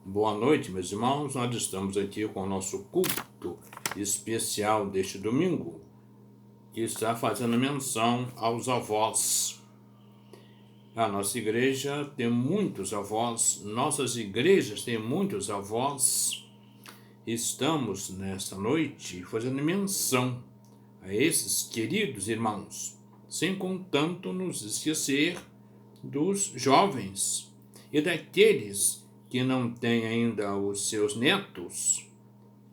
Boa noite, meus irmãos. Nós estamos aqui com o nosso culto especial deste domingo, que está fazendo menção aos avós. A nossa igreja tem muitos avós, nossas igrejas têm muitos avós. Estamos nesta noite fazendo menção a esses queridos irmãos, sem contanto nos esquecer dos jovens e daqueles que não têm ainda os seus netos.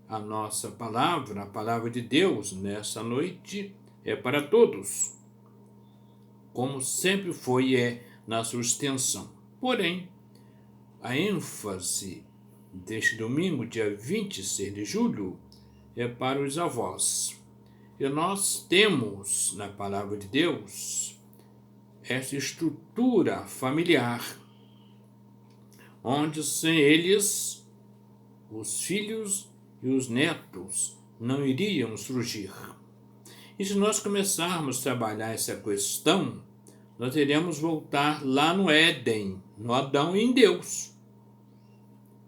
A nossa palavra, a palavra de Deus nessa noite é para todos, como sempre foi e é na sua extensão. Porém, a ênfase deste domingo, dia 26 de julho, é para os avós. E nós temos na palavra de Deus essa estrutura familiar, onde sem eles, os filhos e os netos não iriam surgir. E se nós começarmos a trabalhar essa questão, nós iremos voltar lá no Éden, no Adão e em Deus,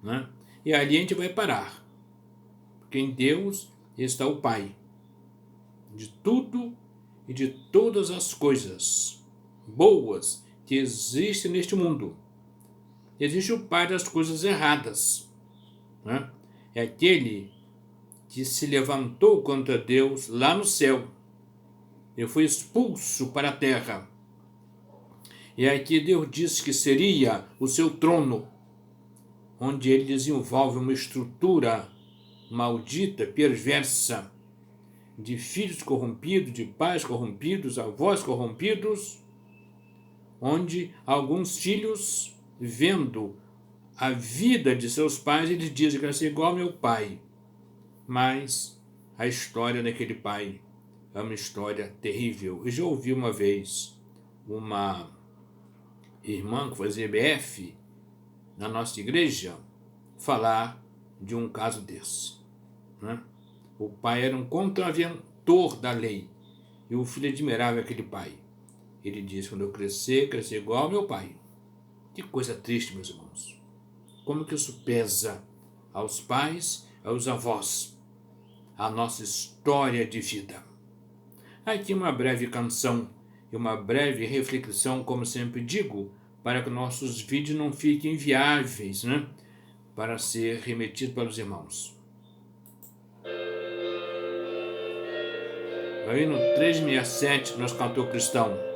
né? E ali a gente vai parar, porque em Deus está o Pai de tudo e de todas as coisas boas que existem neste mundo. Existe o pai das coisas erradas, né? É aquele que se levantou contra Deus lá no céu e foi expulso para a terra. E aqui Deus disse que seria o seu trono, onde ele desenvolve uma estrutura maldita, perversa, de filhos corrompidos, de pais corrompidos, avós corrompidos, onde alguns filhos, vendo a vida de seus pais, eles dizem que vai ser igual ao meu pai. Mas a história daquele pai é uma história terrível. Eu já ouvi uma vez uma irmã que fazia EBF na nossa igreja falar de um caso desse, né? O pai era um contraventor da lei e o filho admirava aquele pai. Ele disse: quando eu crescer igual ao meu pai. Que coisa triste, meus irmãos. Como que isso pesa aos pais, aos avós, a nossa história de vida. Aqui uma breve canção e uma breve reflexão, como sempre digo, para que nossos vídeos não fiquem inviáveis, né? Para ser remetido para os irmãos. Aí no 367, nós cantor cristão.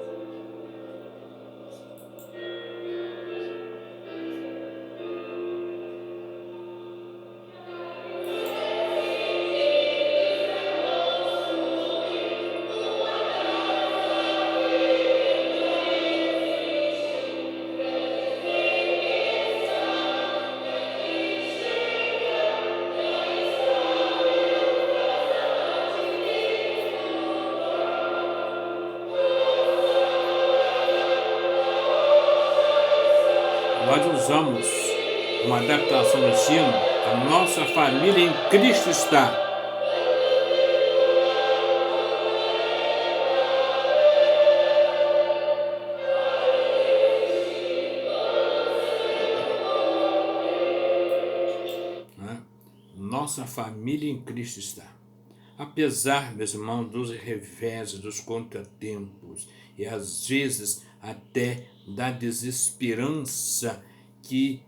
Nós usamos uma adaptação do ensino, a nossa família em Cristo está. Nossa família em Cristo está. Apesar, meus irmãos, dos reveses, dos contratempos e às vezes até da desesperança que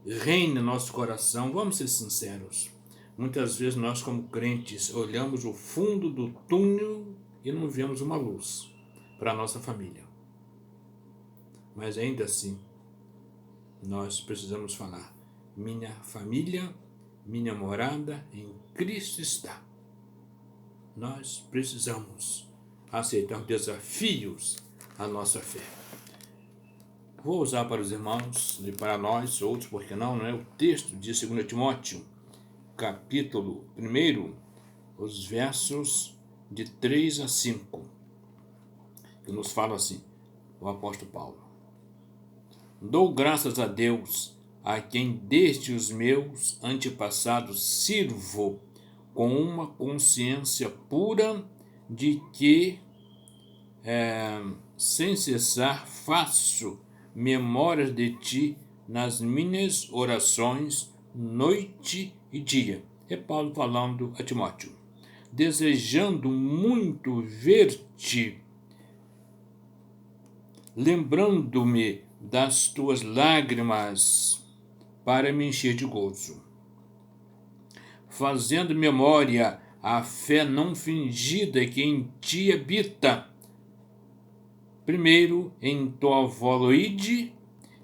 reina no nosso coração, vamos ser sinceros. Muitas vezes nós, como crentes, olhamos o fundo do túnel e não vemos uma luz para a nossa família. Mas ainda assim, nós precisamos falar: minha família, minha morada em Cristo está. Nós precisamos aceitar desafios à nossa fé. Vou usar para os irmãos e para nós, outros, porque não é? O texto de 2 Timóteo, capítulo 1, os versos de 3 a 5, que nos fala assim, o apóstolo Paulo: dou graças a Deus, a quem desde os meus antepassados sirvo com uma consciência pura de que, sem cessar, faço memórias de ti nas minhas orações noite e dia. É Paulo falando a Timóteo. Desejando muito ver-te, lembrando-me das tuas lágrimas, para me encher de gozo. Fazendo memória à fé não fingida que em ti habita, primeiro em tua avó Loide,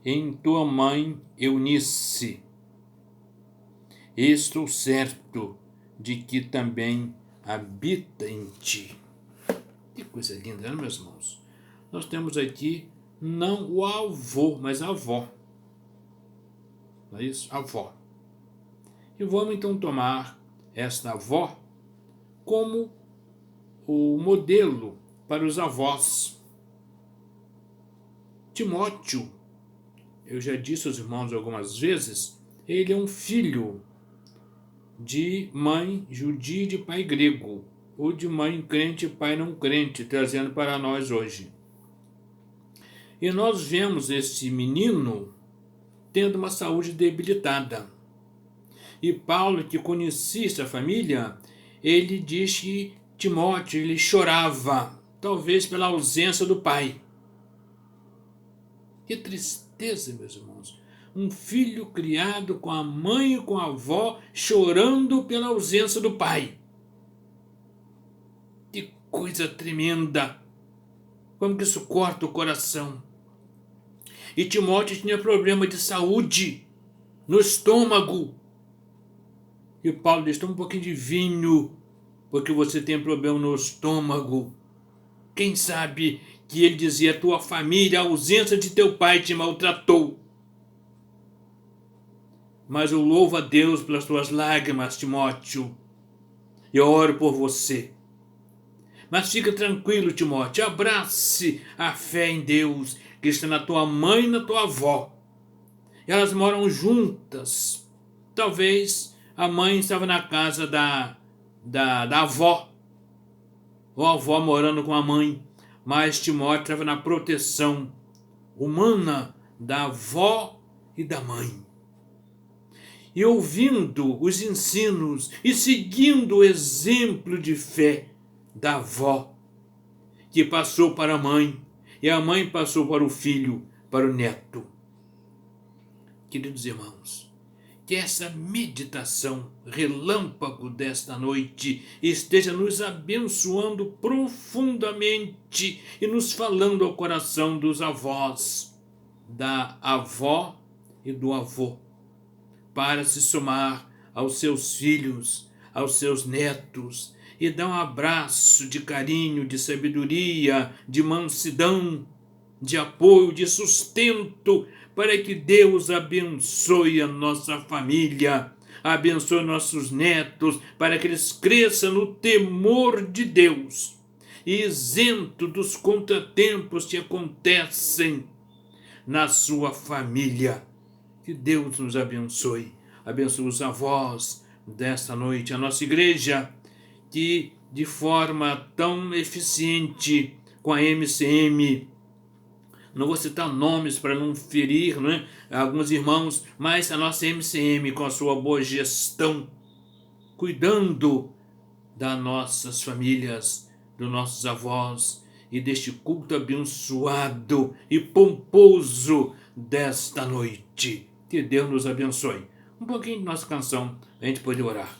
em tua mãe Eunice. Estou certo de que também habita em ti. Que coisa linda, né, meus irmãos? Nós temos aqui não o avô, mas a avó. Não é isso? Avó. E vamos então tomar esta avó como o modelo para os avós. Timóteo, eu já disse aos irmãos algumas vezes, ele é um filho de mãe judia e de pai grego, ou de mãe crente e pai não crente, trazendo para nós hoje. E nós vemos esse menino tendo uma saúde debilitada. E Paulo, que conhecia essa família, ele diz que Timóteo, ele chorava, talvez pela ausência do pai. Que tristeza, meus irmãos. Um filho criado com a mãe e com a avó, chorando pela ausência do pai. Que coisa tremenda. Como que isso corta o coração. E Timóteo tinha problema de saúde no estômago. E Paulo diz, toma um pouquinho de vinho, porque você tem problema no estômago. Quem sabe que ele dizia, tua família, a ausência de teu pai te maltratou. Mas eu louvo a Deus pelas tuas lágrimas, Timóteo. Eu oro por você. Mas fica tranquilo, Timóteo, abrace a fé em Deus, que está na tua mãe e na tua avó. Elas moram juntas. Talvez a mãe estava na casa da avó, ou a avó morando com a mãe, mas Timóteo estava na proteção humana da avó e da mãe. E ouvindo os ensinos e seguindo o exemplo de fé da avó, que passou para a mãe, e a mãe passou para o filho, para o neto. Queridos irmãos, que essa meditação relâmpago desta noite esteja nos abençoando profundamente e nos falando ao coração dos avós, da avó e do avô, para se somar aos seus filhos, aos seus netos, e dar um abraço de carinho, de sabedoria, de mansidão, de apoio, de sustento, para que Deus abençoe a nossa família, abençoe nossos netos, para que eles cresçam no temor de Deus, e isento dos contratempos que acontecem na sua família. Que Deus nos abençoe. Abençoe os avós desta noite, a nossa igreja, que de forma tão eficiente com a MCM, não vou citar nomes para não ferir, né, alguns irmãos, mas a nossa MCM com a sua boa gestão, cuidando das nossas famílias, dos nossos avós e deste culto abençoado e pomposo desta noite. Que Deus nos abençoe. Um pouquinho de nossa canção, a gente pode orar.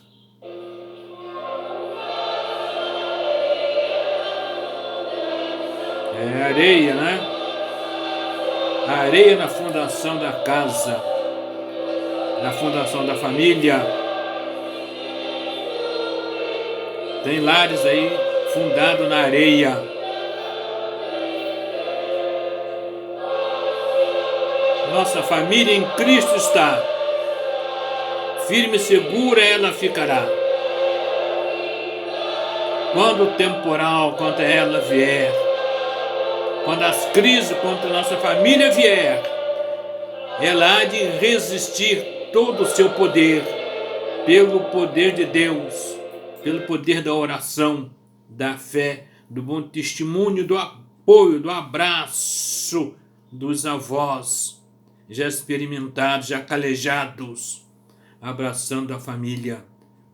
É areia, né? Areia na fundação da casa, na fundação da família. Tem lares aí fundados na areia. Nossa família em Cristo está. Firme e segura ela ficará. Quando o temporal contra ela vier, quando as crises contra a nossa família vier, ela há de resistir todo o seu poder, pelo poder de Deus, pelo poder da oração, da fé, do bom testemunho, do apoio, do abraço dos avós, já experimentados, já calejados. abraçando a família,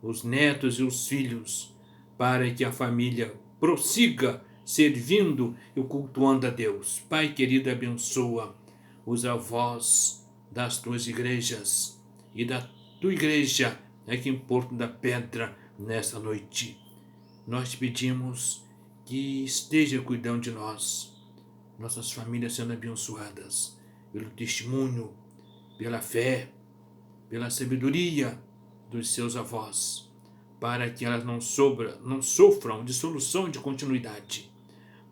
os netos e os filhos, para que a família prossiga servindo e cultuando a Deus. Pai querido, abençoa os avós das tuas igrejas e da tua igreja aqui em Porto da Pedra nesta noite. Nós te pedimos que esteja cuidando de nós, nossas famílias sendo abençoadas pelo testemunho, pela fé, pela sabedoria dos seus avós, para que elas não sofram dissolução de continuidade,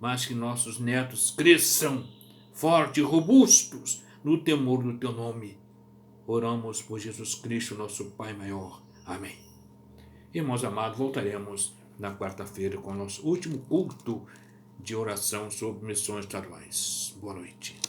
mas que nossos netos cresçam fortes e robustos no temor do teu nome. Oramos por Jesus Cristo, nosso Pai maior. Amém. Irmãos amados, voltaremos na quarta-feira com o nosso último culto de oração sobre missões estaduais. Boa noite.